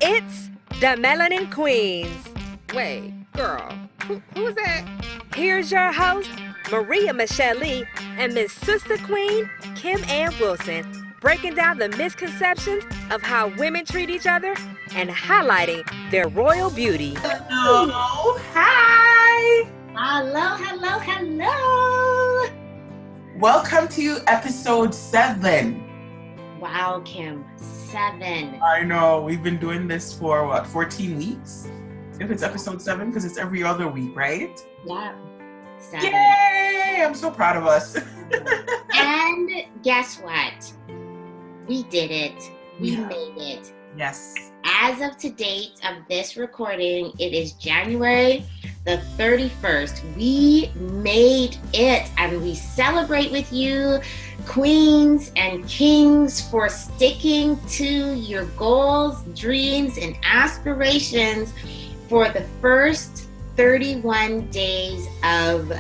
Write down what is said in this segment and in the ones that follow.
It's the Melanin Queenz. Wait, girl, who's that? Here's your host, Maria Michelle Lee, and Miss Sister Queen, Kim Ann Wilson, breaking down the misconceptions of how women treat each other and highlighting their royal beauty. Hello, hi. Hello. Welcome to episode 7. Wow, Kim, 7. I know, we've been doing this for 14 weeks? If it's episode 7, because it's every other week, right? Yeah, 7. Yay! I'm so proud of us. And guess what? We did it. We made it. Yes. As of to date of this recording, it is January the 31st. We made it, and we celebrate with you, queens and kings, for sticking to your goals, dreams, and aspirations for the first 31 days of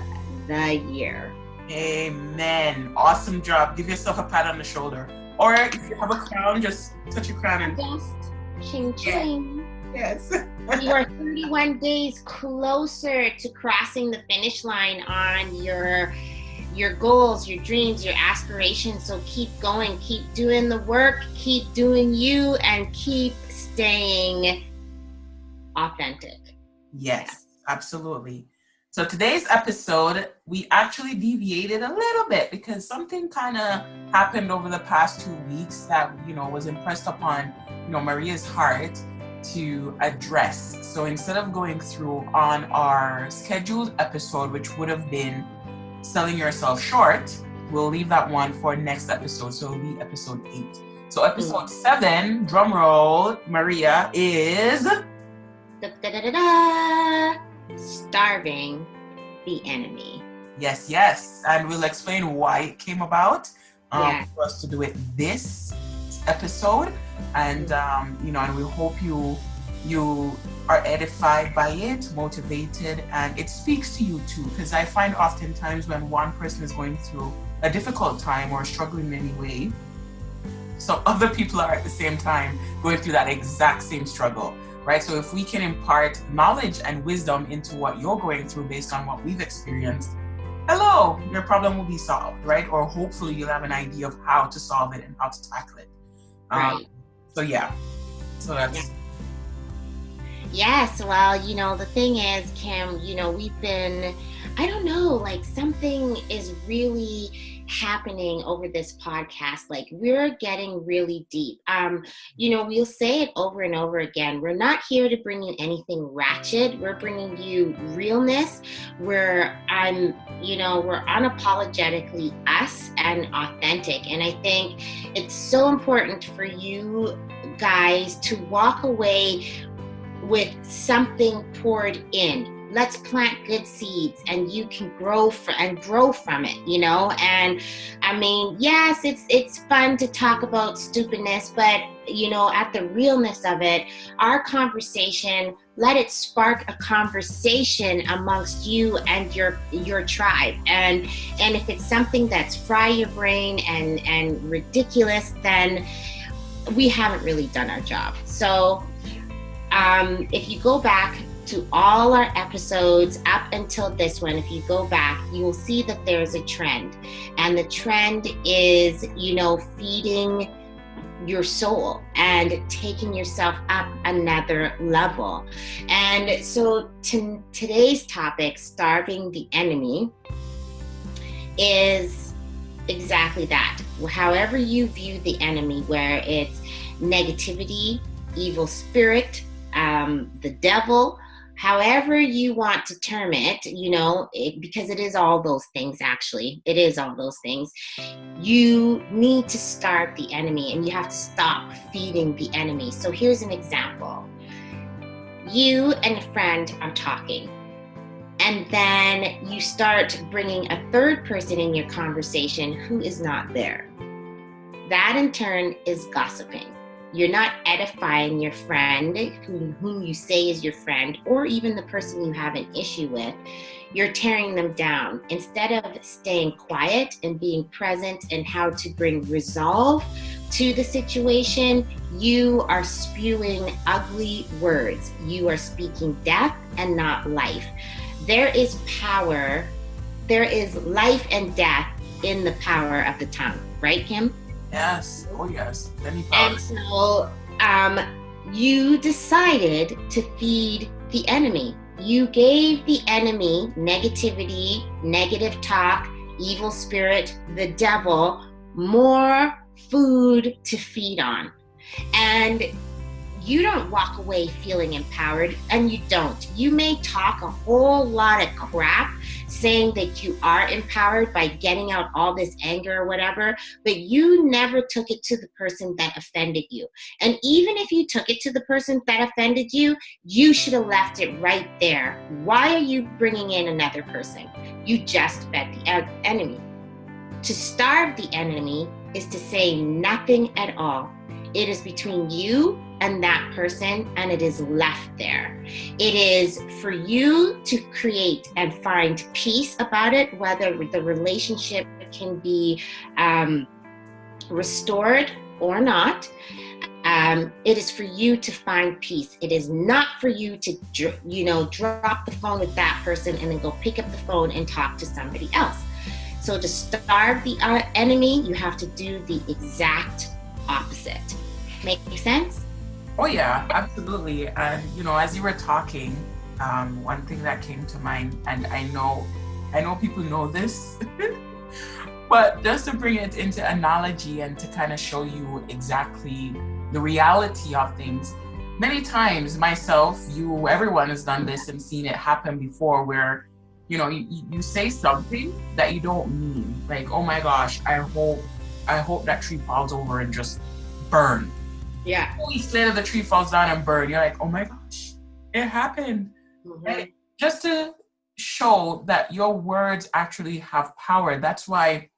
the year. Amen. Awesome job. Give yourself a pat on the shoulder. Or if you have a crown, just touch your crown and Just ching ching. Yes. You are 31 days closer to crossing the finish line on your goals, your dreams, your aspirations. So keep going, keep doing the work, keep doing you, and keep staying authentic. Yes, absolutely. So today's episode, we actually deviated a little bit because something kind of happened over the past 2 weeks that, was impressed upon, Maria's heart to address. So instead of going through on our scheduled episode, which would have been selling yourself short, we'll leave that one for next episode. So it'll be episode 8. So episode 7, drum roll, Maria, is Starving the enemy. Yes. And we'll explain why it came about for us to do it this episode. And, and we hope you are edified by it, motivated, and it speaks to you too. Because I find oftentimes when one person is going through a difficult time or struggling in any way, so other people are at the same time going through that exact same struggle. Right? So if we can impart knowledge and wisdom into what you're going through based on what we've experienced, your problem will be solved, right? Or hopefully you'll have an idea of how to solve it and how to tackle it. Right. So that's... Yes, well, the thing is, Kim, we've been, I don't know, like something is really happening over this podcast. Like we're getting really deep. We'll say it over and over again. We're not here to bring you anything ratchet. We're bringing you realness. We're unapologetically us and authentic. And I think it's so important for you guys to walk away with something poured in. Let's plant good seeds and you can grow from it, And I mean, yes, it's fun to talk about stupidness, but at the realness of it, our conversation, let it spark a conversation amongst you and your tribe. And if it's something that's fry your brain and ridiculous, then we haven't really done our job. So if you go back to all our episodes up until this one, if you go back, you will see that there's a trend. And the trend is, feeding your soul and taking yourself up another level. And so today's topic, starving the enemy, is exactly that. However you view the enemy, where it's negativity, evil spirit, the devil, however you want to term it, because it is all those things, actually. It is all those things. You need to starve the enemy and you have to stop feeding the enemy. So here's an example. You and a friend are talking, and then you start bringing a third person in your conversation who is not there. That in turn is gossiping. You're not edifying your friend, whom you say is your friend, or even the person you have an issue with. You're tearing them down. Instead of staying quiet and being present and how to bring resolve to the situation, you are spewing ugly words. You are speaking death and not life. There is power, there is life and death in the power of the tongue, right, Kim? Yes. Oh, yes. Any power. And so you decided to feed the enemy. You gave the enemy negativity, negative talk, evil spirit, the devil, more food to feed on. And you don't walk away feeling empowered, and you don't. You may talk a whole lot of crap saying that you are empowered by getting out all this anger or whatever, but you never took it to the person that offended you. And even if you took it to the person that offended you, you should have left it right there. Why are you bringing in another person? You just fed the enemy. To starve the enemy is to say nothing at all. It is between you and that person, and it is left there. It is for you to create and find peace about it, whether the relationship can be restored or not. It is for you to find peace. It is not for you to, drop the phone with that person and then go pick up the phone and talk to somebody else. So to starve the enemy, you have to do the exact opposite. Make sense? Oh yeah, absolutely. And as you were talking, one thing that came to mind, and I know people know this, but just to bring it into analogy and to kind of show you exactly the reality of things. Many times, myself, you, everyone has done this and seen it happen before, where you say something that you don't mean. Like, oh my gosh, I hope that tree falls over and just burn. Yeah. 2 weeks later, the tree falls down and burn. You're like, oh my gosh, it happened. Mm-hmm. Right? Just to show that your words actually have power. That's why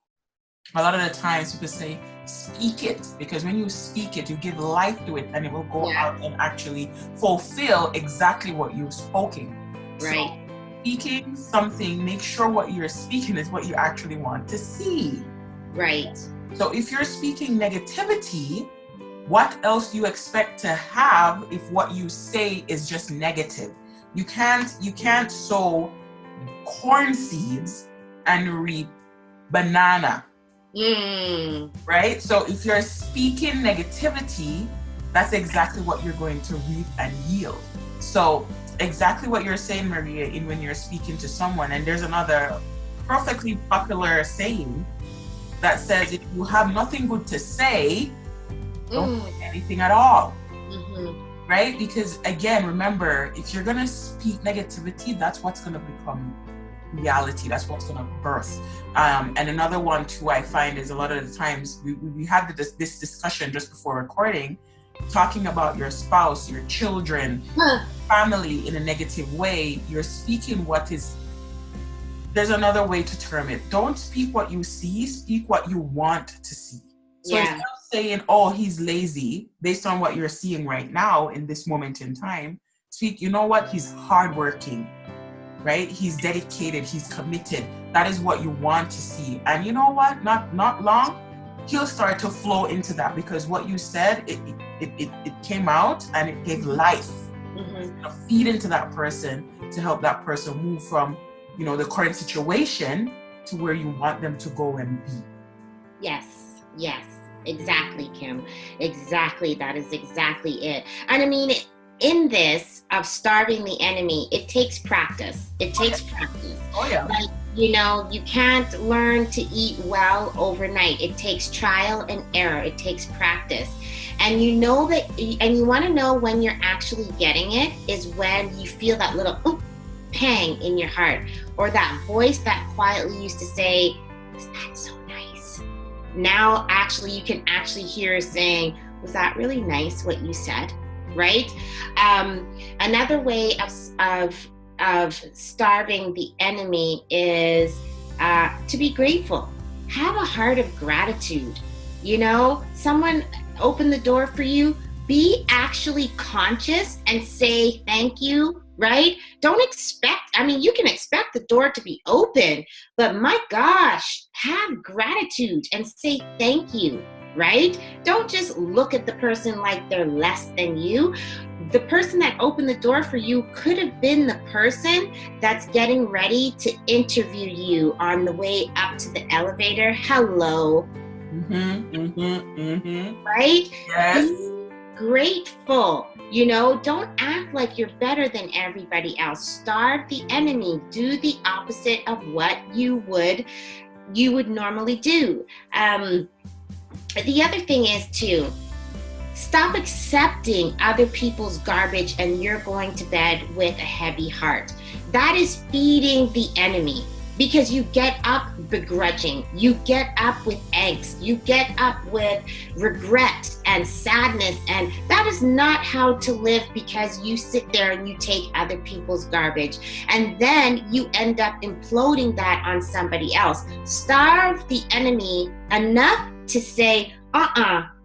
a lot of the times people say, speak it, because when you speak it, you give life to it, and it will go out and actually fulfill exactly what you've spoken. Right. So, speaking something, make sure what you're speaking is what you actually want to see. Right. So if you're speaking negativity, what else do you expect to have if what you say is just negative? You can't sow corn seeds and reap banana. Right? So if you're speaking negativity, that's exactly what you're going to reap and yield. So exactly what you're saying, Maria, in when you're speaking to someone. And there's another perfectly popular saying that says, if you have nothing good to say, don't say anything at all. Mm-hmm. Right? Because again, remember, if you're going to speak negativity, that's what's going to become reality. That's what's going to birth. And another one too, I find, is a lot of the times we have this discussion just before recording, talking about your spouse, your children, family in a negative way. You're speaking what is, there's another way to term it. Don't speak what you see, speak what you want to see. So instead of saying, oh, he's lazy, based on what you're seeing right now in this moment in time, speak, you know what, he's hardworking, right? He's dedicated, he's committed. That is what you want to see. And you know what, not long, he'll start to flow into that, because what you said, it came out and it gave life. Mm-hmm. It's gonna feed into that person to help that person move from, the current situation to where you want them to go and be. Yes, exactly, Kim. Exactly, that is exactly it. And I mean, in this of starving the enemy, it takes practice. Oh yeah. Like, you can't learn to eat well overnight. It takes trial and error. It takes practice. And you want to know when you're actually getting it is when you feel that little pang in your heart, or that voice that quietly used to say, was that so nice? Now actually you can actually hear saying, was that really nice what you said? Right? Another way of starving the enemy is to be grateful. Have a heart of gratitude. Someone opened the door for you, be actually conscious and say thank you, right? You can expect the door to be open, but my gosh, have gratitude and say thank you. right? Don't just look at the person like they're less than you. The person that opened the door for you could have been the person that's getting ready to interview you on the way up to the elevator. Hello. Right? Yes. Be grateful. You know, don't act like you're better than everybody else. Starve the enemy. Do the opposite of what you would normally do. The other thing is to stop accepting other people's garbage and you're going to bed with a heavy heart. That is feeding the enemy, because you get up begrudging, you get up with angst, you get up with regret and sadness, and that is not how to live, because you sit there and you take other people's garbage and then you end up imploding that on somebody else. Starve the enemy enough to say,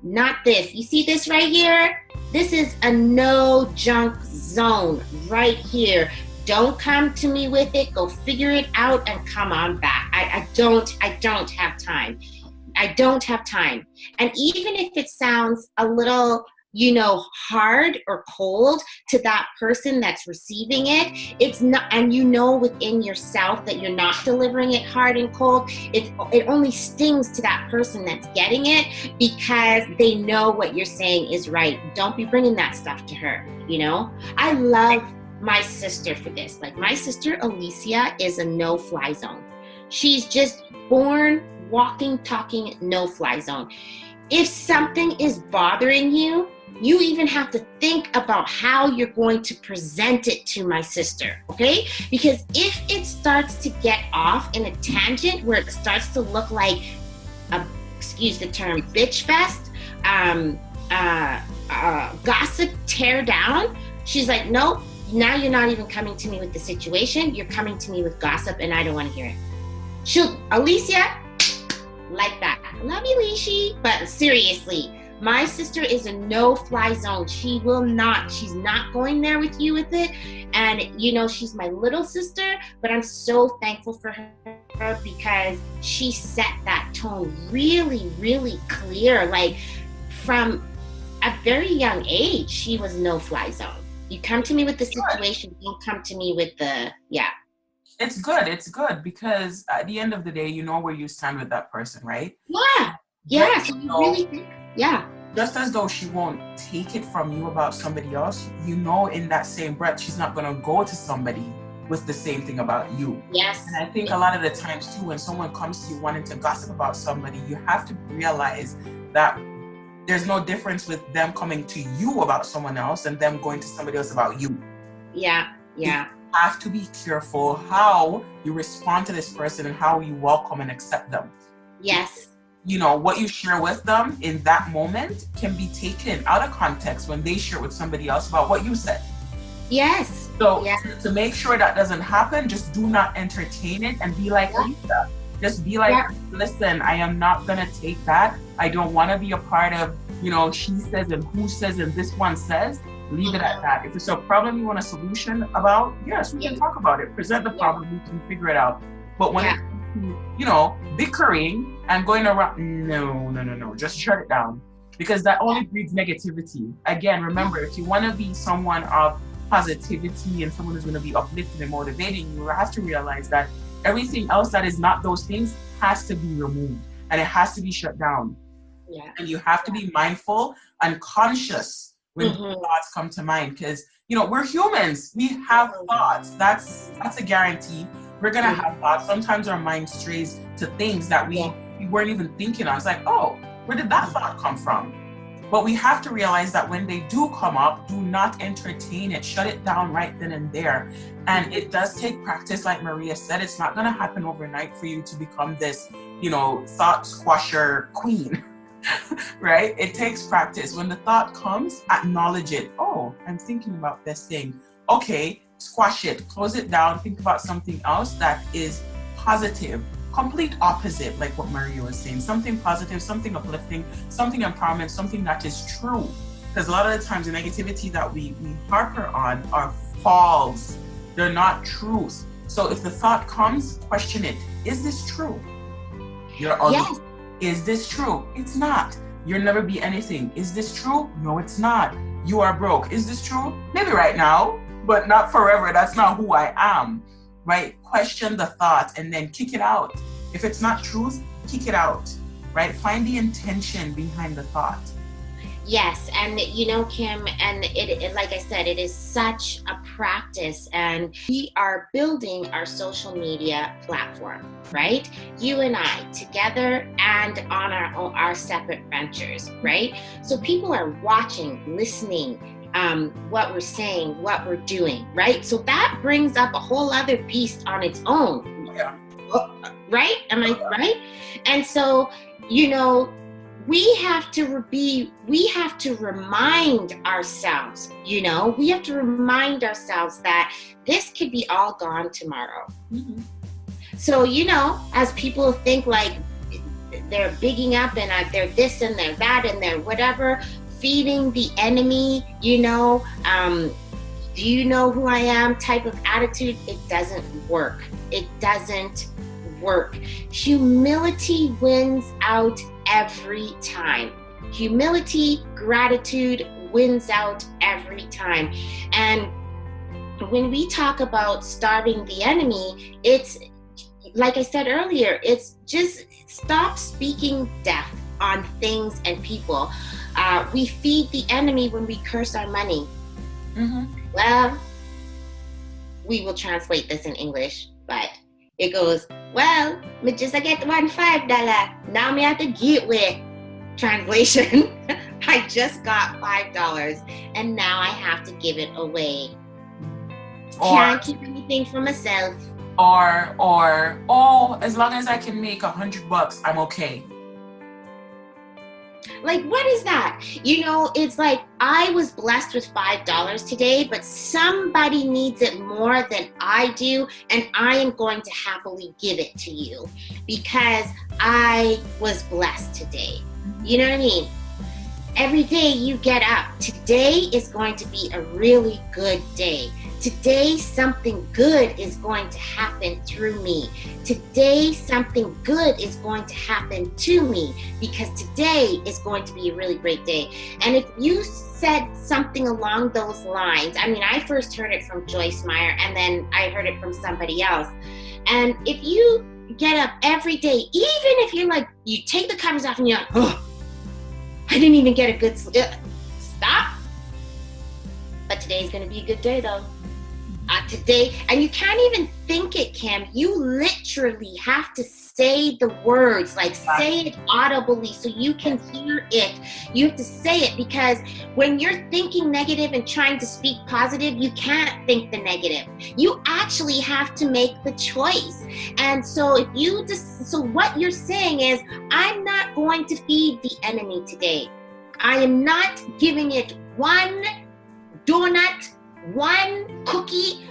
not this. You see this right here? This is a no junk zone right here. Don't come to me with it. Go figure it out and come on back. I don't have time. I don't have time. And even if it sounds a little, hard or cold to that person that's receiving it, it's not, and within yourself that you're not delivering it hard and cold, it only stings to that person that's getting it, because they know what you're saying is right. Don't be bringing that stuff to her, I love my sister for this. Like, my sister Alicia is a no-fly zone. She's just born, walking, talking, no-fly zone. If something is bothering you, you even have to think about how you're going to present it to my sister, okay? Because if it starts to get off in a tangent where it starts to look like excuse the term, bitch fest, gossip tear down, she's like, nope, now you're not even coming to me with the situation, you're coming to me with gossip, and I don't want to hear it. Alicia, like that. Love you, Lishi. But seriously, my sister is a no-fly zone. She's not going there with you with it. And, she's my little sister, but I'm so thankful for her because she set that tone really, really clear. Like, from a very young age, she was no-fly zone. You come to me with the situation, don't come to me with the, It's good because at the end of the day, you know where you stand with that person, right? Yeah. Yeah. So you really think, just as though she won't take it from you about somebody else, in that same breath, she's not going to go to somebody with the same thing about you. Yes. And I think a lot of the times too, when someone comes to you wanting to gossip about somebody, you have to realize that there's no difference with them coming to you about someone else and them going to somebody else about you. Yeah. You have to be careful how you respond to this person and how you welcome and accept them. Yes. What you share with them in that moment can be taken out of context when they share with somebody else about what you said. Yes. So to make sure that doesn't happen, just do not entertain it and be like, Lisa. Just be like, listen, I am not going to take that. I don't want to be a part of, she says and who says and this one says. Leave it at that. If it's a problem you want a solution about, yes, we can talk about it. Present the problem, we can figure it out. But when it comes to, bickering and going around, no, just shut it down. Because that only breeds negativity. Again, remember, if you want to be someone of positivity and someone who's going to be uplifting and motivating, you have to realize that everything else that is not those things has to be removed and it has to be shut down. Yeah. And you have to be mindful and conscious when thoughts come to mind, because we're humans. We have thoughts. That's a guarantee. We're gonna have thoughts. Sometimes our mind strays to things that we weren't even thinking on. It's like, oh, where did that thought come from? But we have to realize that when they do come up, do not entertain it. Shut it down right then and there. And it does take practice, like Maria said. It's not gonna happen overnight for you to become this, thought squasher queen. Right? It takes practice. When the thought comes, acknowledge it. Oh, I'm thinking about this thing. Okay, squash it, close it down, think about something else that is positive. Complete opposite, like what Maria was saying. Something positive, something uplifting, something empowerment, something that is true. Because a lot of the times the negativity that we harper on are false. They're not truth. So if the thought comes, question it. Is this true? Yes. Is this true? It's not. You'll never be anything. Is this true? No, it's not. You are broke. Is this true? Maybe right now, but not forever. That's not who I am, right? Question the thought and then kick it out. If it's not truth, kick it out, right? Find the intention behind the thought. Yes, and you know, Kim, and it like I said, it is such a practice, and we are building our social media platform, right? You and I together and on our separate ventures, right? So people are watching, listening, what we're saying, what we're doing, right? So that brings up a whole other beast on its own. Yeah. Right? Am I right? And so, you know, we have to remind ourselves, you know, we have to remind ourselves that this could be all gone tomorrow. Mm-hmm. So, you know, as people think like they're bigging up and they're this and they're that and they're whatever, feeding the enemy, you know, do you know who I am type of attitude, it doesn't work. It doesn't work. Humility wins out every time. Humility, gratitude wins out every time. And when we talk about starving the enemy, it's like I said earlier, it's just stop speaking death on things and people. We feed the enemy when we curse our money. Mm-hmm. Well, we will translate this in English, but it goes, well, me just get $1 now me have to get with. Translation, I just got $5 and now I have to give it away. Can't keep anything for myself. Or oh, as long as I can make $100, I'm okay. Like, what is that? You know, it's like I was blessed with $5 today, but somebody needs it more than I do, and I am going to happily give it to you because I was blessed today. You know what I mean? Every day you get up, today is going to be a really good day. Today, something good is going to happen through me. Today, something good is going to happen to me because today is going to be a really great day. And if you said something along those lines, I mean, I first heard it from Joyce Meyer and then I heard it from somebody else. And if you get up every day, even if you're like, you take the covers off and you're like, oh, I didn't even get a good sleep. Stop. But today's going to be a good day though. Today, and you can't even think it, Kim. You literally have to say the words, like say it audibly so you can hear it. You have to say it because when you're thinking negative and trying to speak positive, you can't think the negative. You actually have to make the choice. And so if you just, so what you're saying is, I'm not going to feed the enemy today. I am not giving it one donut, one cookie,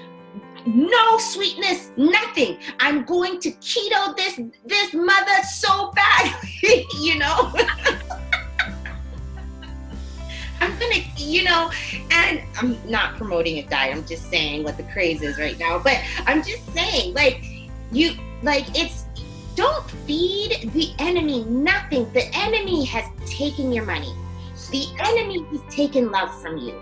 no sweetness, nothing. I'm going to keto this mother so badly, you know. I'm gonna, you know, and I'm not promoting a diet. I'm just saying what the craze is right now. But I'm just saying, like, it's, don't feed the enemy nothing. The enemy has taken your money. The enemy has taken love from you.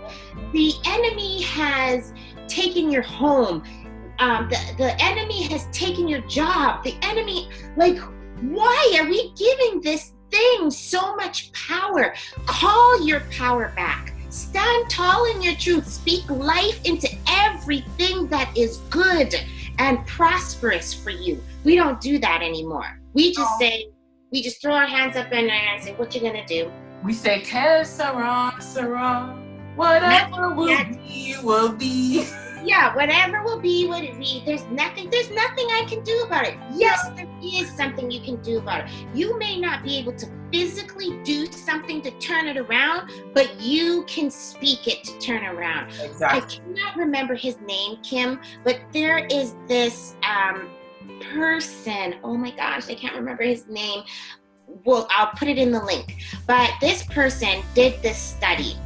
The enemy has taken your home. The enemy has taken your job. The enemy, like, why are we giving this thing so much power? Call your power back. Stand tall in your truth. Speak life into everything that is good and prosperous for you. We don't do that anymore. We just say, we just throw our hands up in the air and say, what you gonna do? We say, que sera, sera. Whatever will be. Yeah, whatever will be, what it be. There's nothing I can do about it. Yes, there is something you can do about it. You may not be able to physically do something to turn it around, but you can speak it to turn around. Exactly. I cannot remember his name, Kim, but there is this person. Oh my gosh, I can't remember his name. Well, I'll put it in the link. But this person did this study,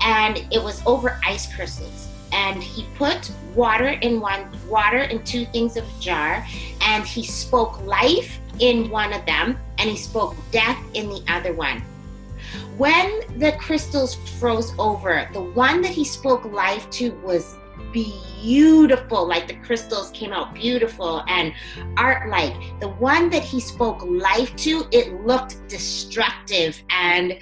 and it was over ice crystals. And he put water in two things of a jar, and he spoke life in one of them, and he spoke death in the other one. when the crystals froze over, the one that he spoke life to was beautiful. Like the crystals came out beautiful and art like. The one that he spoke life to, it looked destructive and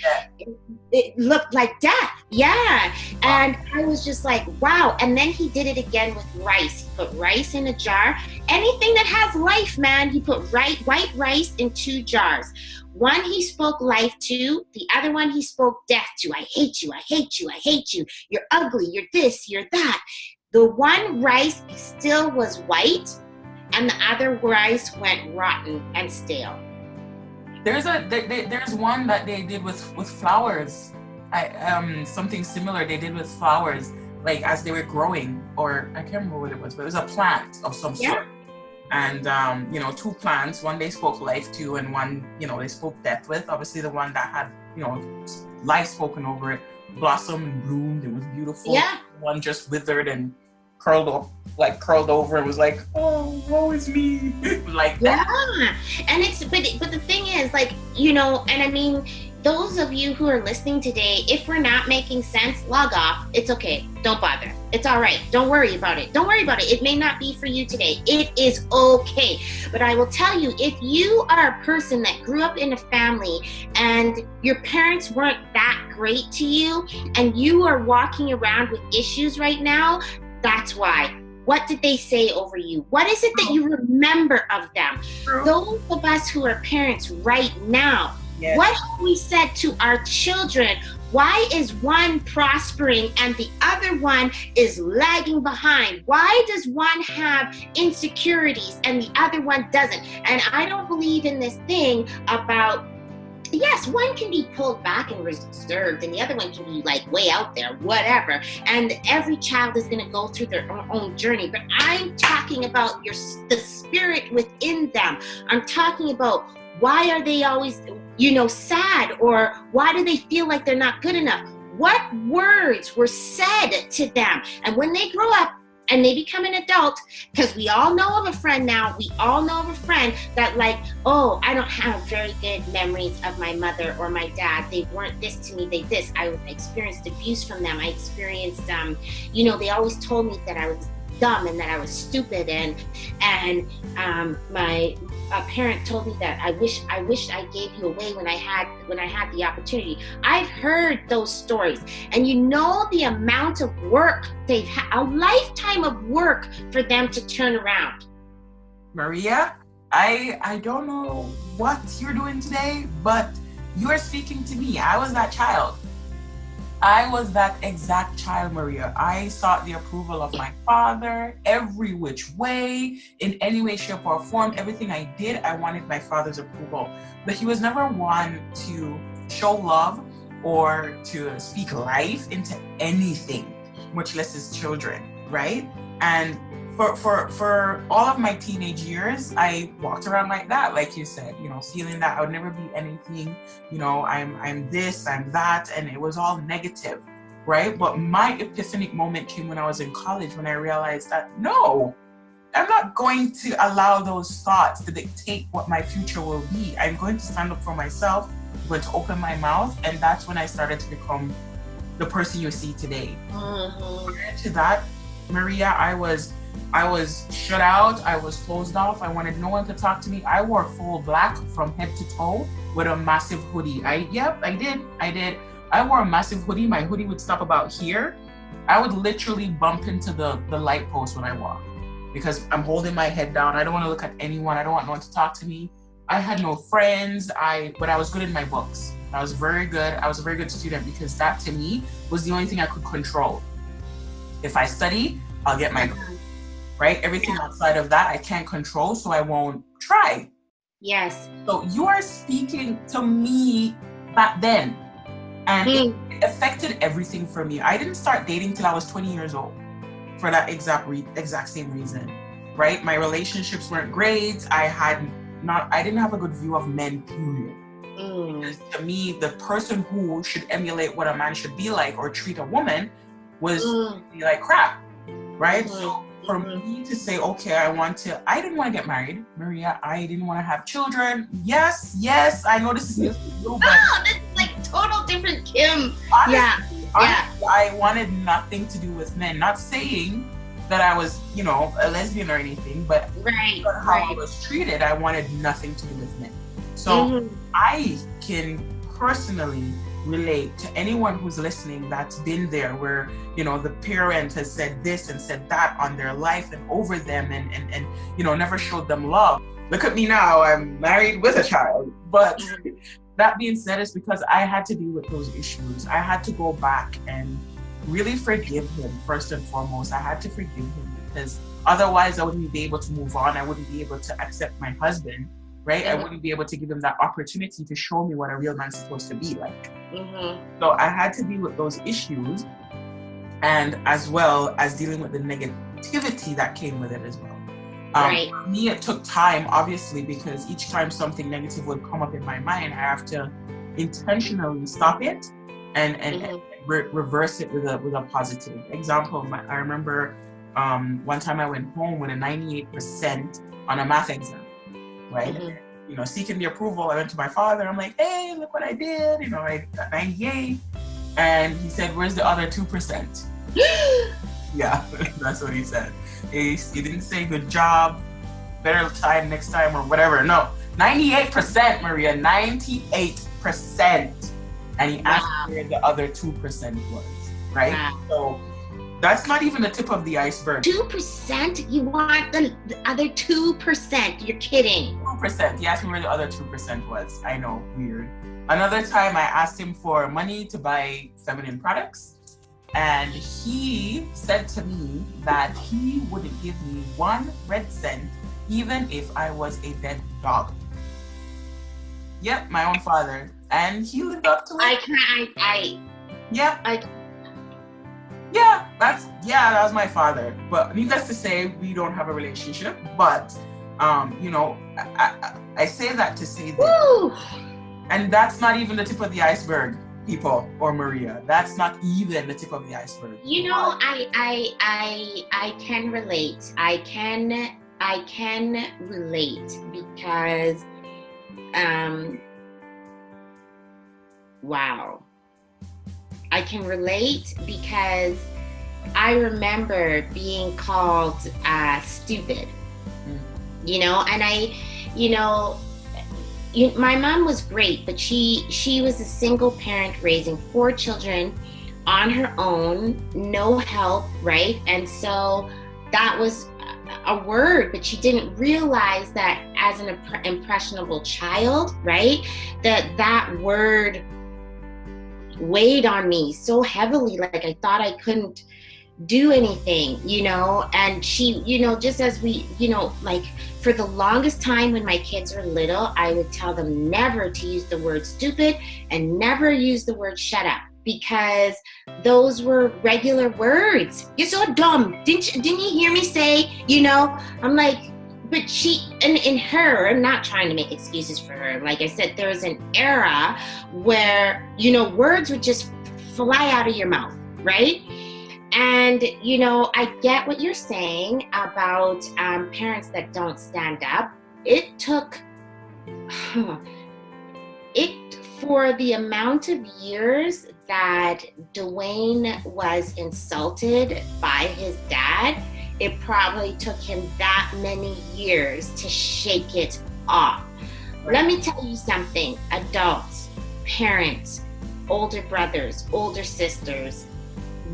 it looked like death. Yeah. And I was just like, wow. And then he did it again with rice. He put rice in a jar. Anything that has life, man, he put white rice in 2 jars. One he spoke life to, the other one he spoke death to. I hate you, I hate you, I hate you. You're ugly, you're this, you're that. The one rice still was white, and the other rice went rotten and stale. There's one that they did with flowers. Something similar they did with flowers, like as they were growing, or I can't remember what it was, but it was a plant of some sort. And 2 plants, one they spoke life to and one, they spoke death with. Obviously the one that had, life spoken over it blossomed and bloomed. It was beautiful. Yeah. One just withered and curled over and was like, oh, woe is me. Like that. Yeah. And but the thing is, like, and I mean, those of you who are listening today, if we're not making sense, log off. It's okay. Don't bother. It's all right. Don't worry about it. Don't worry about it. It may not be for you today. It is okay. But I will tell you, if you are a person that grew up in a family and your parents weren't that great to you and you are walking around with issues right now, that's why. What did they say over you? What is it that you remember of them? Those of us who are parents right now, yes. What have we said to our children? Why is one prospering and the other one is lagging behind? Why does one have insecurities and the other one doesn't? And I don't believe in this thing about, yes, one can be pulled back and reserved and the other one can be like way out there, whatever. And every child is going to go through their own journey. But I'm talking about the spirit within them. I'm talking about why are they always, sad, or why do they feel like they're not good enough? What words were said to them? And when they grow up and they become an adult, because we all know of a friend now, we all know of a friend that like, oh, I don't have very good memories of my mother or my dad. They weren't this to me, they this. I experienced abuse from them. I experienced, they always told me that I was dumb and that I was stupid, and my parent told me that I wished I gave you away when I had the opportunity. I've heard those stories, and the amount of work they've had, a lifetime of work for them to turn around. Maria, I don't know what you're doing today, but you're speaking to me. I was that child. I was that exact child, Maria. I sought the approval of my father every which way, in any way, shape, or form. Everything I did, I wanted my father's approval. But he was never one to show love or to speak life into anything, much less his children, right? And for all of my teenage years, I walked around like that, like you said, feeling that I would never be anything, I'm this, I'm that, and it was all negative, right? But my epiphanic moment came when I was in college, when I realized that, no, I'm not going to allow those thoughts to dictate what my future will be. I'm going to stand up for myself, I'm going to open my mouth, and that's when I started to become the person you see today. Mm-hmm. Prior to that, Maria, I was shut out. I was closed off. I wanted no one to talk to me. I wore full black from head to toe with a massive hoodie. I did. I wore a massive hoodie. My hoodie would stop about here. I would literally bump into the light post when I walk because I'm holding my head down. I don't want to look at anyone. I don't want no one to talk to me. I had no friends. But I was good in my books. I was very good. I was a very good student because that to me was the only thing I could control. If I study, I'll get my grade. Right? Everything outside of that I can't control, so I won't try. Yes. So you are speaking to me back then, and it affected everything for me. I didn't start dating till I was 20 years old for that exact same reason, right? My relationships weren't great. I didn't have a good view of men, period. Because to me, the person who should emulate what a man should be like or treat a woman was be like crap, right? So for me to say, okay, I didn't want to get married, Maria. I didn't want to have children. Yes, I know this is new, but this is like total different Kim. Honestly, I wanted nothing to do with men. Not saying that I was, you know, a lesbian or anything, but how I was treated, I wanted nothing to do with men. So I can personally relate to anyone who's listening that's been there where, you know, the parent has said this and said that on their life and over them and you know, never showed them love. Look at me now, I'm married with a child. But that being said, it's because I had to deal with those issues. I had to go back and really forgive him first and foremost. I had to forgive him because otherwise I wouldn't be able to move on. I wouldn't be able to accept my husband, right? I wouldn't be able to give him that opportunity to show me what a real man's supposed to be like. So I had to deal with those issues, and as well as dealing with the negativity that came with it as well. For me, it took time, obviously, because each time something negative would come up in my mind, I have to intentionally stop it and reverse it with a positive. Example, I remember one time I went home with a 98% on a math exam, right? You know, seeking the approval, I went to my father. I'm like, hey, look what I did. You know, I got 98. And he said, where's the other 2%? Yeah, that's what he said. He didn't say good job, better time next time or whatever. No, 98%, Maria, 98%. And he asked where the other 2% was, right? So that's not even the tip of the iceberg. 2%? You want the other 2%? You're kidding. 2%. He asked me where the other 2% was. I know, weird. Another time I asked him for money to buy feminine products. And he said to me that he wouldn't give me 1 red cent even if I was a dead dog. Yep, my own father. And he lived up to it. That was my father. But needless to say, we don't have a relationship. But, you know, I say that to say this. And that's not even the tip of the iceberg, people, or Maria. That's not even the tip of the iceberg. You know, I can relate. I can relate because, wow. I can relate because I remember being called stupid, you know, and my mom was great, but she was a single parent raising 4 children on her own, no help, right? And so that was a word, but she didn't realize that as an impressionable child, right? That word weighed on me so heavily, like I thought I couldn't do anything, you know. And she, you know, just as we, you know, like for the longest time when my kids were little, I would tell them never to use the word stupid and never use the word shut up, because those were regular words. You're so dumb. Didn't you hear me say, you know? I'm like, but she, and in her, I'm not trying to make excuses for her. Like I said, there was an era where, you know, words would just fly out of your mouth, right? And, you know, I get what you're saying about parents that don't stand up. It took, for the amount of years that Dwayne was insulted by his dad, it probably took him that many years to shake it off. Let me tell you something, adults, parents, older brothers, older sisters,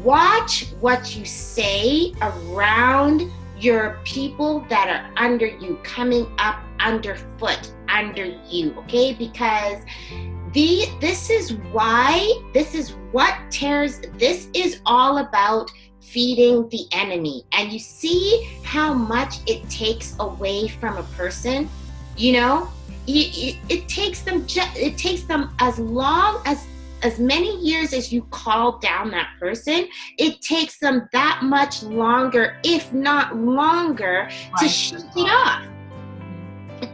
watch what you say around your people that are under you, coming up underfoot under you, okay? Because this is all about feeding the enemy. And you see how much it takes away from a person, you know? It takes them as many years as you call down that person, it takes them that much longer, if not longer, to shake it off.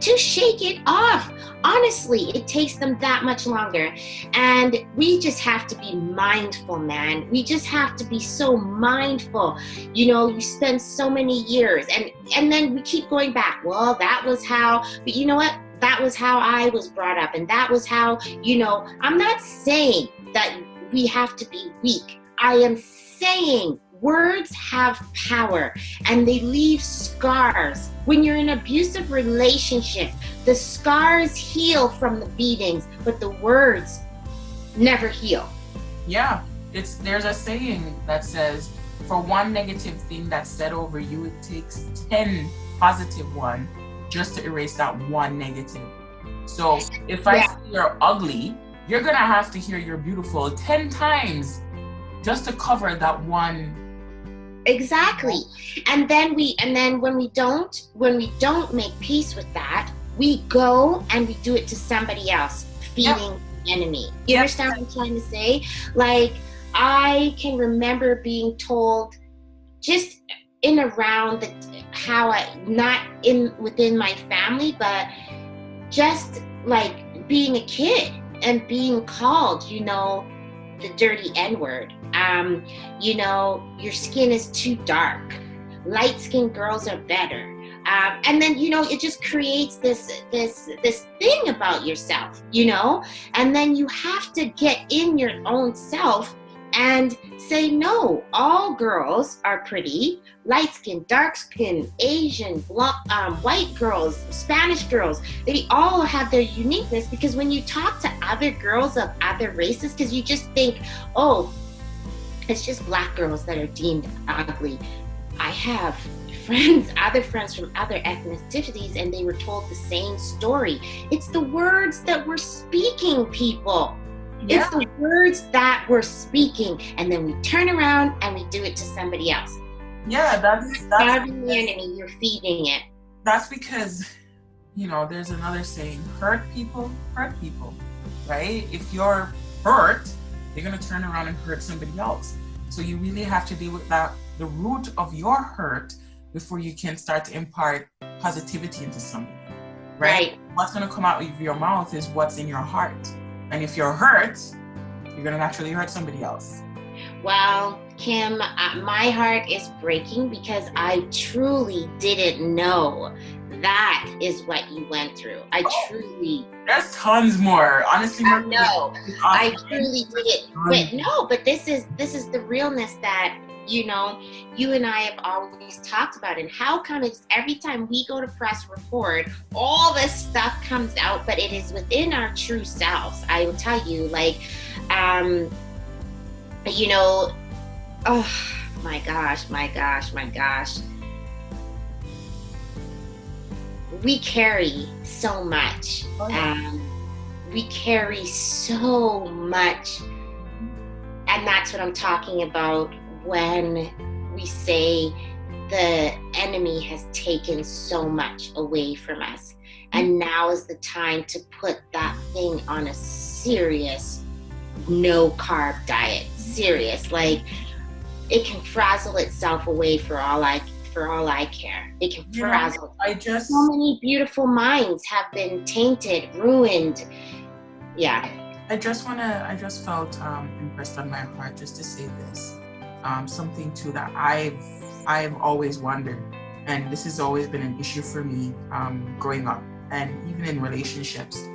To shake it off. Honestly, it takes them that much longer. And we just have to be mindful, man. We just have to be so mindful. You know, you spend so many years and then we keep going back. Well, that was how, but you know what? that was how I was brought up. And that was how, I'm not saying that we have to be weak. I am saying words have power and they leave scars. When you're in an abusive relationship, the scars heal from the beatings, but the words never heal. Yeah, there's a saying that says, for one negative thing that's said over you, it takes 10 positive one just to erase that one negative. So if I say you're ugly, you're gonna have to hear you're beautiful 10 times just to cover that one. Exactly. And then when we don't make peace with that, we go and we do it to somebody else, feeding the enemy. You understand what I'm trying to say? Like, I can remember being told just in around within my family, but just like being a kid and being called, the dirty N-word. Your skin is too dark. Light-skinned girls are better. And then, it just creates this thing about yourself, and then you have to get in your own self and say, no, all girls are pretty. Light-skinned, dark-skinned, Asian, white girls, Spanish girls, they all have their uniqueness, because when you talk to other girls of other races, because you just think, oh, it's just black girls that are deemed ugly. I have other friends from other ethnicities, and they were told the same story. It's the words that we're speaking, people. Yeah. It's the words that we're speaking, and then we turn around and we do it to somebody else. Yeah, that's starving the enemy, you're feeding it. That's because, there's another saying, hurt people, right? If you're hurt, you're gonna turn around and hurt somebody else. So you really have to deal with the root of your hurt, before you can start to impart positivity into somebody, right? What's gonna come out of your mouth is what's in your heart. And if you're hurt, you're gonna naturally hurt somebody else. Well, Kim, my heart is breaking because I truly didn't know that is what you went through. There's tons more. Honestly, I know. I truly didn't. But this is the realness that, you and I have always talked about. And how come it's every time we go to press record, all this stuff comes out, but it is within our true selves. I will tell you, oh my gosh. We carry so much. We carry so much. And that's what I'm talking about when we say the enemy has taken so much away from us. And now is the time to put that thing on a serious no carb diet. Serious. Like, it can frazzle itself away for all I care. It can frazzle. So many beautiful minds have been tainted, ruined. Yeah. I just felt impressed on my heart just to say this. Something too that I've always wondered, and this has always been an issue for me growing up, and even in relationships.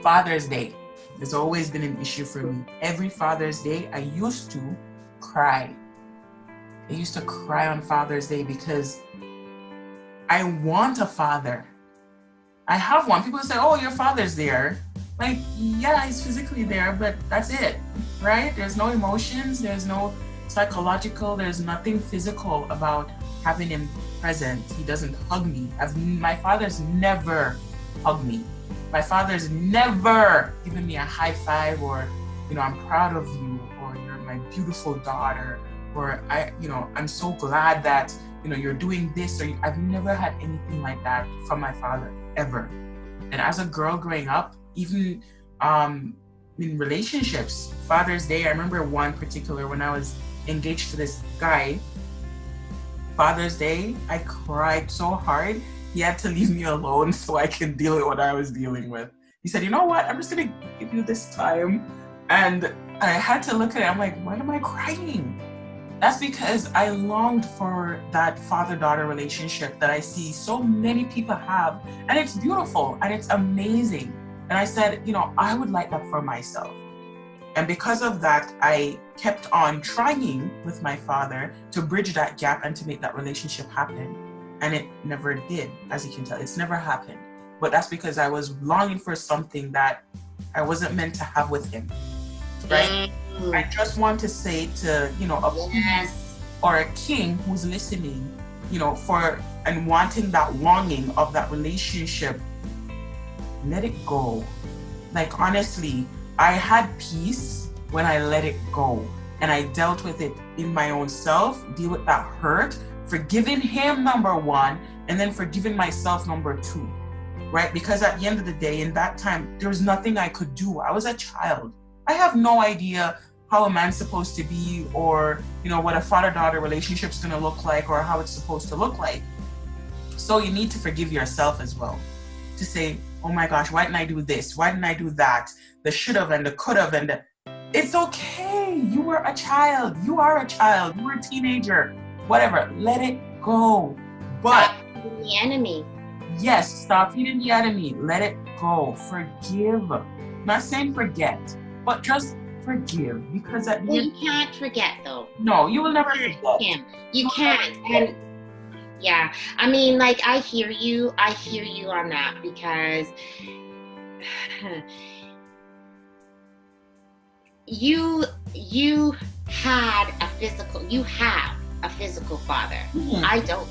Father's Day has always been an issue for me. Every Father's Day, I used to cry. I used to cry on Father's Day because I want a father. I have one. People say, oh, your father's there. Like, yeah, he's physically there, but that's it, right? There's no emotions, there's no psychological, there's nothing physical about having him present. He doesn't hug me. My father's never hugged me. My father's never given me a high five or, I'm proud of you, or you're my beautiful daughter, or I'm so glad that, you're doing this, or I've never had anything like that from my father, ever. And as a girl growing up, even in relationships, Father's Day, I remember one particular when I was engaged to this guy, Father's Day, I cried so hard, he had to leave me alone so I can deal with what I was dealing with. He said, you know what, I'm just gonna give you this time. And I had to look at it, I'm like, why am I crying? That's because I longed for that father-daughter relationship that I see so many people have, and it's beautiful and it's amazing. And I said, I would like that for myself. And because of that, I kept on trying with my father to bridge that gap and to make that relationship happen. And it never did, as you can tell. It's never happened. But that's because I was longing for something that I wasn't meant to have with him, right? I just want to say to, a queen or a king who's listening, for and wanting that longing of that relationship, let it go. Like, honestly, I had peace when I let it go and I dealt with it in my own self, deal with that hurt, forgiving him, number one, and then forgiving myself, number two, right? Because at the end of the day, in that time, there was nothing I could do. I was a child. I have no idea how a man's supposed to be, or, what a father-daughter relationship's gonna look like, or how it's supposed to look like. So you need to forgive yourself as well. To say, oh my gosh, why didn't I do this? Why didn't I do that? The should have and the could have and it's okay. You were a child. You are a child. You were a teenager. Whatever. Let it go. But stop feeding the enemy. Yes, stop feeding the enemy. Let it go. Forgive. I'm not saying forget, but just forgive, because at the end, you can't forget though. No, you will never forget. You can't. And yeah, I mean, like, I hear you on that, because you have a physical father. Mm-hmm. I don't.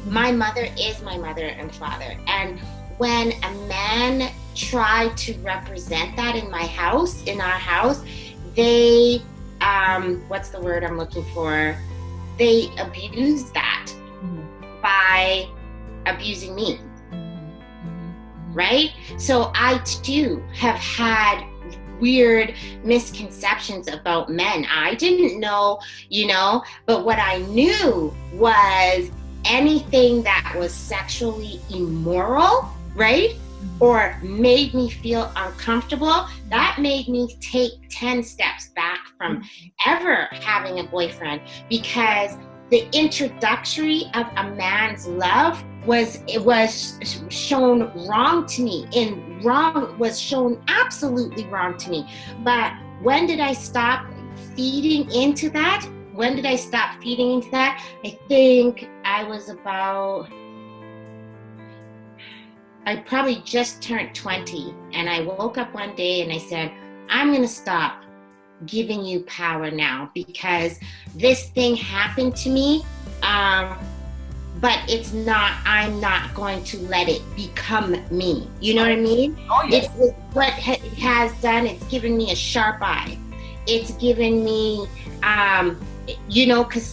My mother is my mother and father. And when a man tried to represent that in our house, they, what's the word I'm looking for? They abused that by abusing me, right? So I too have had weird misconceptions about men. I didn't know, but what I knew was anything that was sexually immoral, right? Or made me feel uncomfortable, that made me take 10 steps back from ever having a boyfriend, because the introductory of a man's love was shown wrong to me, was shown absolutely wrong to me. But when did I stop feeding into that? I think I probably just turned 20, and I woke up one day and I said, I'm going to stop giving you power now, because this thing happened to me, but I'm not going to let it become me. You know what I mean? Oh, yes. What it has done, it's given me a sharp eye. It's given me, because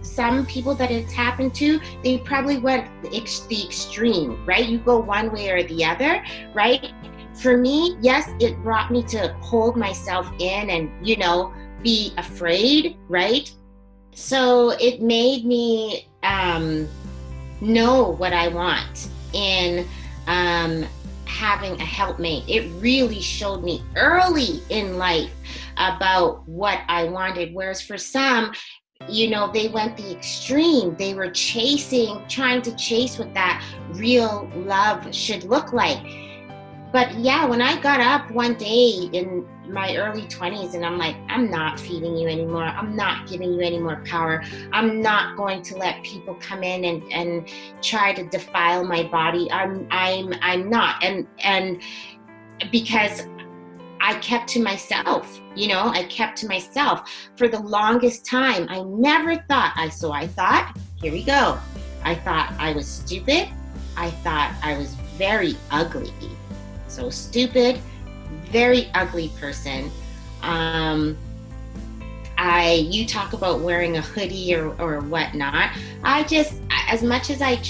some people that it's happened to, they probably went the extreme, right? You go one way or the other, right? For me, yes, it brought me to hold myself in and, be afraid, right? So it made me know what I want in having a helpmate. It really showed me early in life about what I wanted, whereas for some, they went the extreme. They were trying to chase what that real love should look like. But yeah, when I got up one day in my early 20s and I'm like, I'm not feeding you anymore. I'm not giving you any more power. I'm not going to let people come in and try to defile my body. I'm not. And because I kept to myself, for the longest time. I never thought, here we go. I thought I was stupid. I thought I was very ugly. So stupid, very ugly person. You talk about wearing a hoodie or whatnot. As much as I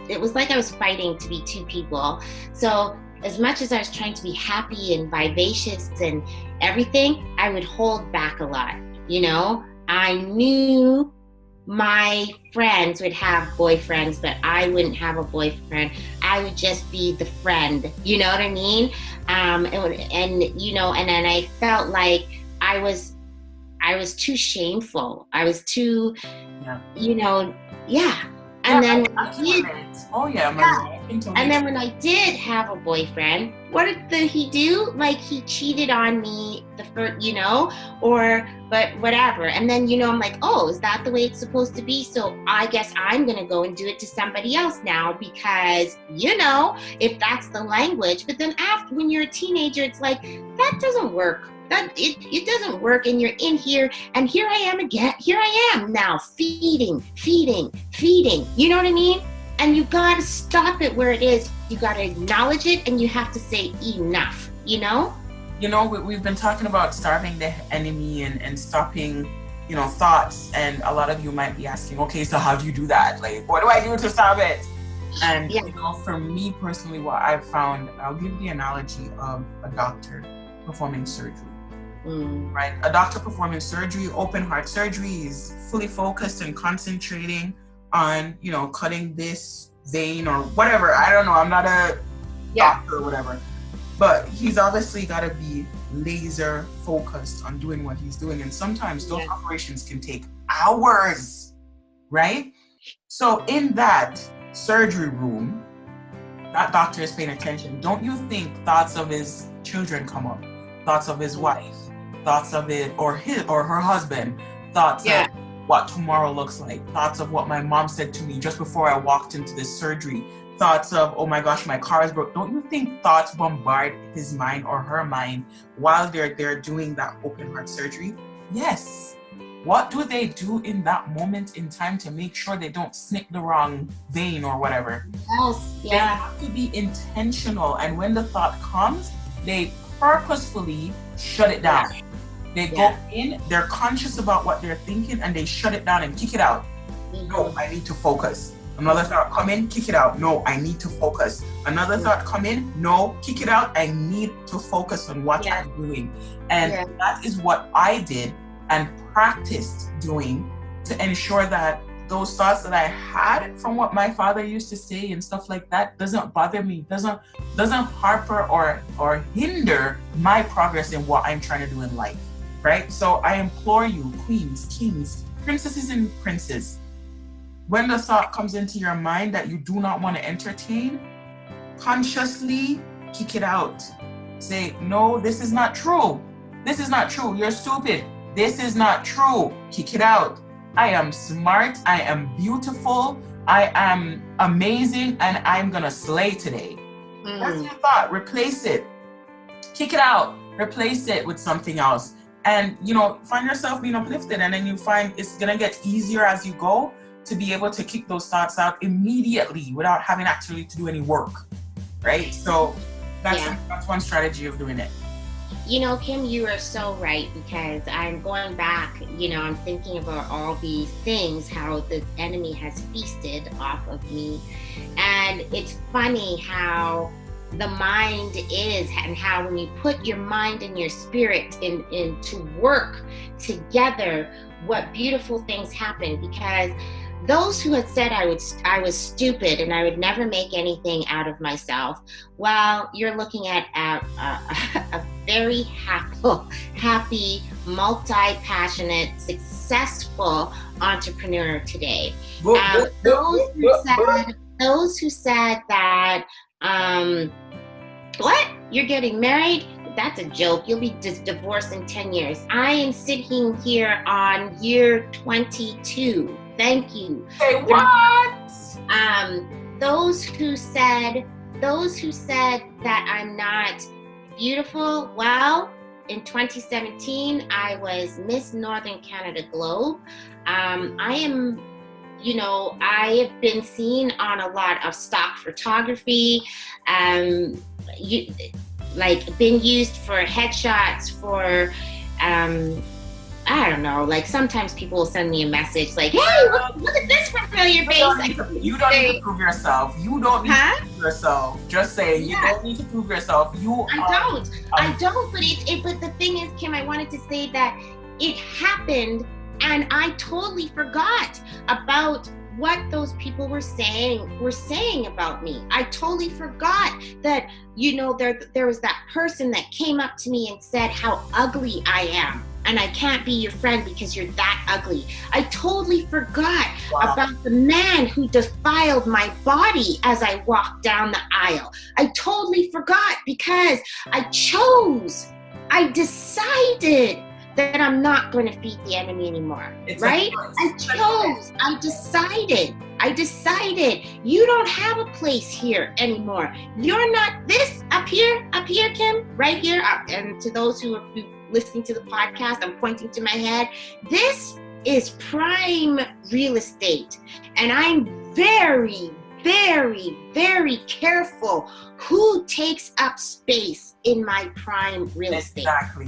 it was like I was fighting to be two people. So as much as I was trying to be happy and vivacious and everything, I would hold back a lot. I knew my friends would have boyfriends, but I wouldn't have a boyfriend. I would just be the friend, you know what I mean? And then I felt like I I was too shameful. I was too, Yeah. you know, And then And then when I did have a boyfriend, what did he do? Like, he cheated on me the first, but whatever. And then, I'm like, oh, is that the way it's supposed to be? So I guess I'm going to go and do it to somebody else now because, if that's the language. But then after, when you're a teenager, it's like, that doesn't work. It doesn't work, and you're in here, and here I am again. Here I am now, feeding. You know what I mean? And you got to stop it where it is. You got to acknowledge it, and you have to say enough, We've been talking about starving the enemy and stopping, thoughts. And a lot of you might be asking, okay, so how do you do that? Like, what do I do to stop it? And, for me personally, what I've found, I'll give the analogy of a doctor performing surgery. Right? A doctor performing surgery, open heart surgery, is fully focused and concentrating on, cutting this vein or whatever. I don't know. I'm not a doctor or whatever. But he's obviously got to be laser focused on doing what he's doing. And sometimes those operations can take hours, right? So in that surgery room, that doctor is paying attention. Don't you think thoughts of his children come up? Thoughts of his wife? Thoughts of it, or his or her husband? Thoughts of what tomorrow looks like? Thoughts of what my mom said to me just before I walked into this surgery? Thoughts of, oh my gosh, my car is broke. Don't you think thoughts bombard his mind or her mind while they're doing that open heart surgery? Yes. What do they do in that moment in time to make sure they don't snip the wrong vein or whatever? Yes. They have to be intentional. And when the thought comes, they purposefully shut it down. They go in, they're conscious about what they're thinking, and they shut it down and kick it out. No, I need to focus. Another thought come in, kick it out. No, I need to focus. Another thought come in, no, kick it out. I need to focus on what I'm doing. And that is what I did and practiced doing to ensure that those thoughts that I had from what my father used to say and stuff like that doesn't bother me, doesn't harper or hinder my progress in what I'm trying to do in life, right? So I implore you, queens, kings, princesses and princes, when the thought comes into your mind that you do not want to entertain, consciously kick it out. Say, no, this is not true. This is not true. You're stupid. This is not true. Kick it out. I am smart. I am beautiful. I am amazing. And I'm going to slay today. That's your thought. Replace it. Kick it out. Replace it with something else. And, find yourself being uplifted. And then you find it's going to get easier as you go to be able to kick those thoughts out immediately without having actually to do any work. Right? So that's one strategy of doing it. Kim, you are so right, because I'm going back, I'm thinking about all these things, how the enemy has feasted off of me. And it's funny how the mind is, and how when you put your mind and your spirit into work together, what beautiful things happen. Because those who had said I was stupid and I would never make anything out of myself, well, you're looking at a very happy, multi-passionate, successful entrepreneur today. Those who said that, what? You're getting married? That's a joke. You'll be divorced in 10 years. I am sitting here on year 22. Thank you. Say what? Those who said that I'm not beautiful, well, in 2017, I was Miss Northern Canada Globe. I am, I have been seen on a lot of stock photography, been used for headshots for, I don't know, like sometimes people will send me a message like, hey, look at this familiar face. You don't need to prove yourself. You don't need to prove yourself. Just say, you don't need to prove yourself. I don't, but the thing is, Kim, I wanted to say that it happened and I totally forgot about what those people were saying about me. I totally forgot that, there was that person that came up to me and said how ugly I am. and I can't be your friend because you're that ugly. I totally forgot about the man who defiled my body as I walked down the aisle. I totally forgot because I decided that I'm not going to feed the enemy anymore, right? I decided you don't have a place here anymore. You're not this up here, Kim, right here. And to those who are listening to the podcast, I'm pointing to my head. This is prime real estate. And I'm very, very, very careful who takes up space in my prime real estate. Exactly.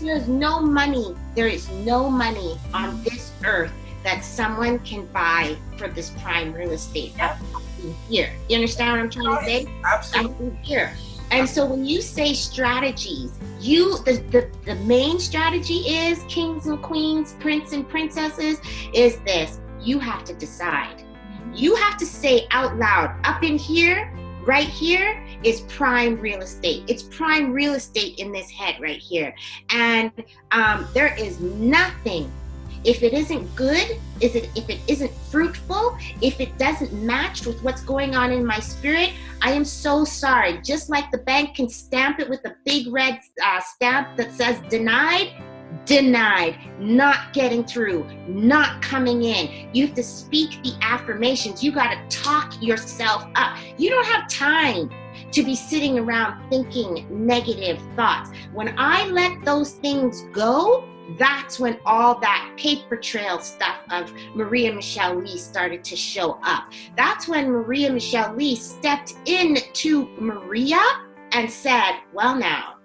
There's no money. There is no money on this earth that someone can buy for this prime real estate. Yeah. Here. You understand what I'm trying to say? Absolutely. Here. And so when you say strategies, the main strategy is kings and queens, prince and princesses, is this. You have to decide. You have to say out loud, up in here, right here is prime real estate. It's prime real estate in this head right here. And there is nothing, if it isn't good, if it isn't fruitful, if it doesn't match with what's going on in my spirit, I am so sorry. Just like the bank can stamp it with a big red stamp that says denied, not getting through, not coming in. You have to speak the affirmations. You got to talk yourself up. You don't have time to be sitting around thinking negative thoughts. When I let those things go, that's when all that paper trail stuff of Maria Michelle Lee started to show up. That's when Maria Michelle Lee stepped into Maria and said, well now,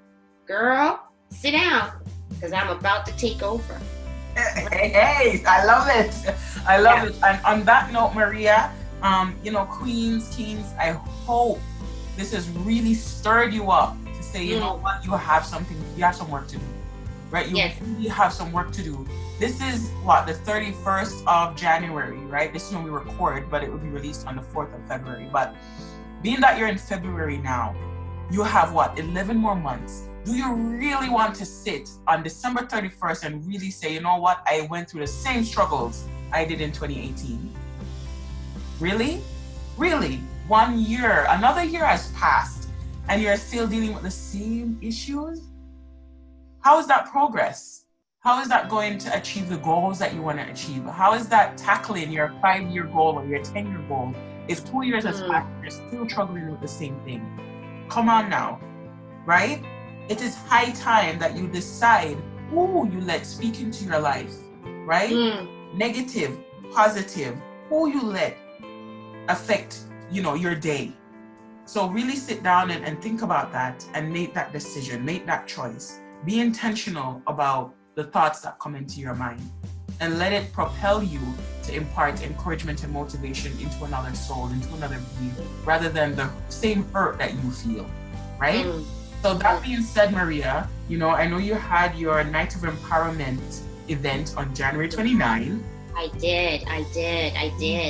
girl, sit down, because I'm about to take over. Hey, I love it. I love it. And on that note, Maria, Queens, Kings, I hope this has really stirred you up to say, you know what, you have some work to do. Right? You really have some work to do. This is the 31st of January, right? This is when we record, but it will be released on the 4th of February. But being that you're in February now, you have 11 more months. Do you really want to sit on December 31st and really say, you know what, I went through the same struggles I did in 2018? Really? Really? 1 year, another year has passed, and you're still dealing with the same issues? How is that progress? How is that going to achieve the goals that you want to achieve? How is that tackling your 5-year goal or your 10-year goal? If 2 years has passed, you're still struggling with the same thing. Come on now, right? It is high time that you decide who you let speak into your life, right? Negative, positive, who you let affect, your day. So really sit down and think about that and make that decision, make that choice. Be intentional about the thoughts that come into your mind and let it propel you to impart encouragement and motivation into another soul, into another being, rather than the same hurt that you feel, right? So that being said, Maria, I know you had your Night of Empowerment event on January 29. I did.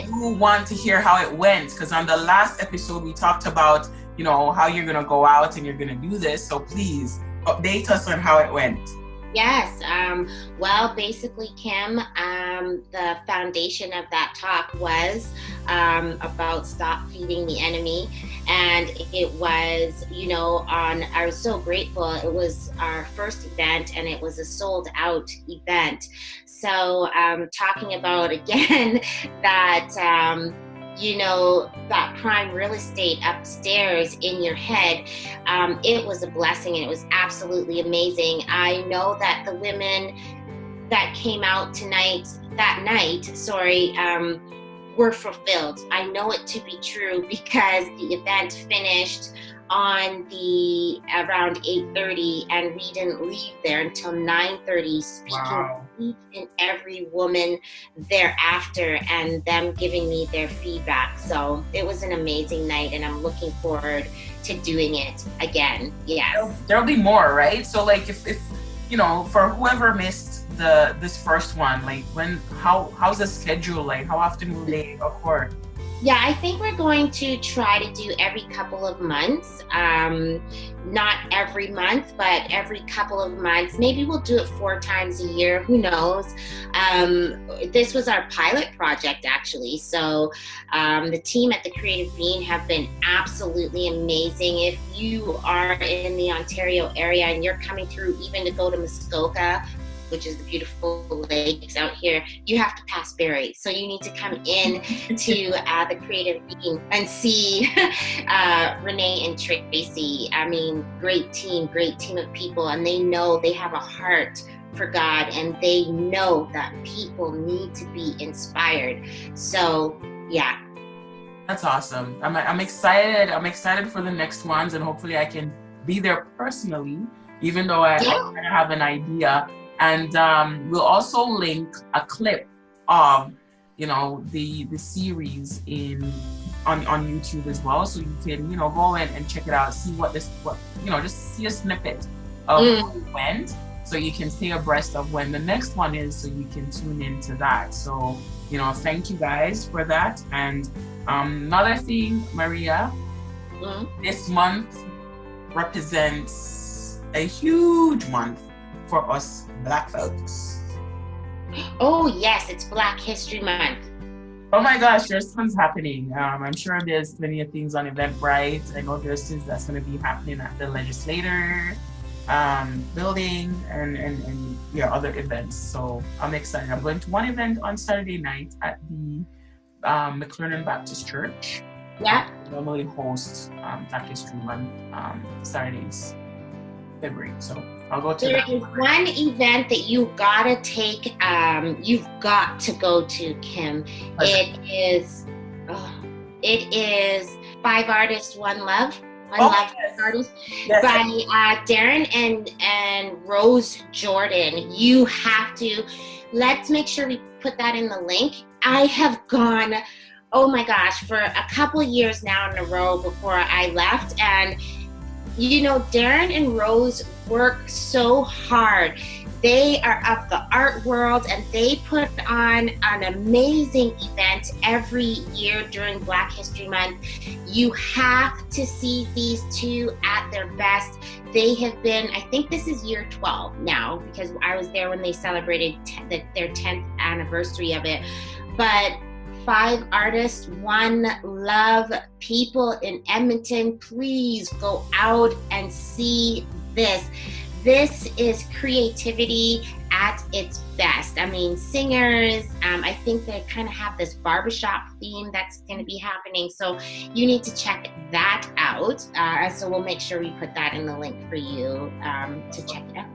You want to hear how it went, because on the last episode we talked about, how you're going to go out and you're going to do this. So please, update us on how it went. Yes. Well, basically, Kim, the foundation of that talk was about stop feeding the enemy. And it was, I was so grateful. It was our first event and it was a sold out event. So talking about, again, that that prime real estate upstairs in your head, it was a blessing and it was absolutely amazing. I know that the women that came out that night, were fulfilled. I know it to be true because the event finished on around 8:30 and we didn't leave there until 9:30, speaking to each and every woman thereafter and them giving me their feedback. So it was an amazing night and I'm looking forward to doing it again. Yes. There'll be more, right? So if for whoever missed this first one, how's the schedule like? How often will they occur? Yeah, I think we're going to try to do every couple of months. Not every month, but every couple of months. Maybe we'll do it 4 times a year. Who knows? This was our pilot project, actually. So the team at the Creative Bean have been absolutely amazing. If you are in the Ontario area and you're coming through even to go to Muskoka, which is the beautiful lakes out here, you have to pass Barrie. So you need to come in to the Creative Bean and see Renee and Tracy. I mean, great team of people. And they know they have a heart for God, and they know that people need to be inspired. So, yeah. That's awesome. I'm excited. I'm excited for the next ones, and hopefully I can be there personally, even though I kind of have an idea. And we'll also link a clip of, the series on YouTube as well, so you can, go in and check it out, see just see a snippet of how it went, so you can stay abreast of when the next one is, so you can tune into that. So, thank you guys for that. And another thing, Maria, this month represents a huge month for us Black folks. Oh yes, it's Black History Month. Oh my gosh, there's tons happening. I'm sure there's plenty of things on Eventbrite. I know there's things that's going to be happening at the legislator building and other events. So I'm excited. I'm going to one event on Saturday night at the McLernon Baptist Church. Yeah. We normally host Black History Month Saturdays, February. So I'll go to there that. Is one event that you've got to take, you've got to go to, Kim. It is 5 Artists, One Love. Love Artists by Darren and Rose Jordan. You have to, let's make sure we put that in the link. I have gone, oh my gosh, for a couple of years now in a row before I left, and Darren and Rose work so hard. They are of the art world, and they put on an amazing event every year during Black History Month. You have to see these two at their best. They have been, I think this is year 12 now, because I was there when they celebrated their 10th anniversary of it. But 5 Artists, One Love. People in Edmonton, please go out and see this. This is creativity at its best. I mean, singers, I think they kind of have this barbershop theme that's going to be happening. So you need to check that out. So we'll make sure we put that in the link for you to check it out.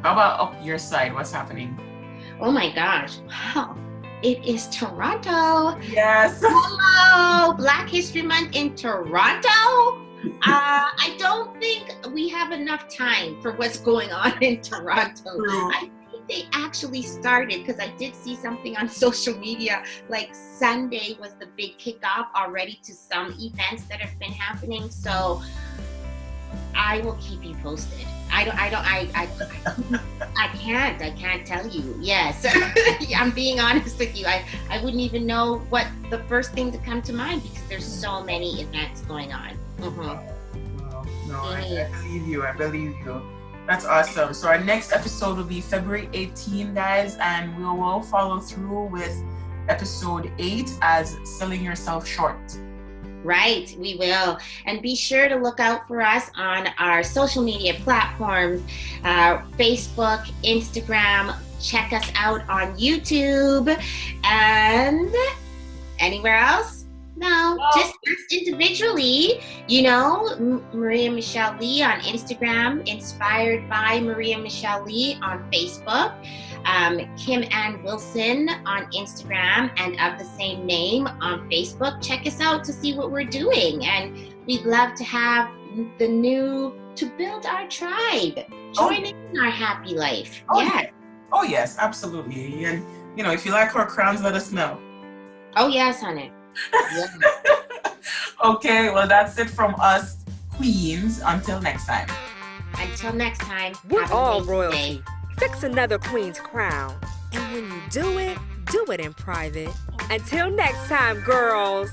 How about up your side? What's happening? Oh my gosh. Wow. It is Toronto. Yes. Hello, Black History Month in Toronto. I don't think we have enough time for what's going on in Toronto. I think they actually started, because I did see something on social media, like Sunday was the big kickoff already to some events that have been happening. So I will keep you posted. I can't tell you. Yes. I'm being honest with you. I wouldn't even know what the first thing to come to mind, because there's so many events going on. Mm-hmm. No, I believe you. That's awesome. So our next episode will be February 18, guys, and we will follow through with episode 8 as Selling Yourself Short. Right, we will. And be sure to look out for us on our social media platforms, Facebook, Instagram. Check us out on YouTube. And anywhere else? No, just us individually. Maria Michelle Lee on Instagram, Inspired by Maria Michelle Lee on Facebook. Kim Ann Wilson on Instagram and of the same name on Facebook. Check us out to see what we're doing, and we'd love to have to build our tribe. Join in our happy life. Oh yes, absolutely. And if you like our crowns, let us know. Oh yes, honey. Yeah. Okay, well that's it from us Queens. Until next time. We're all royalty. Fix another queen's crown. And when you do it in private. Until next time, girls.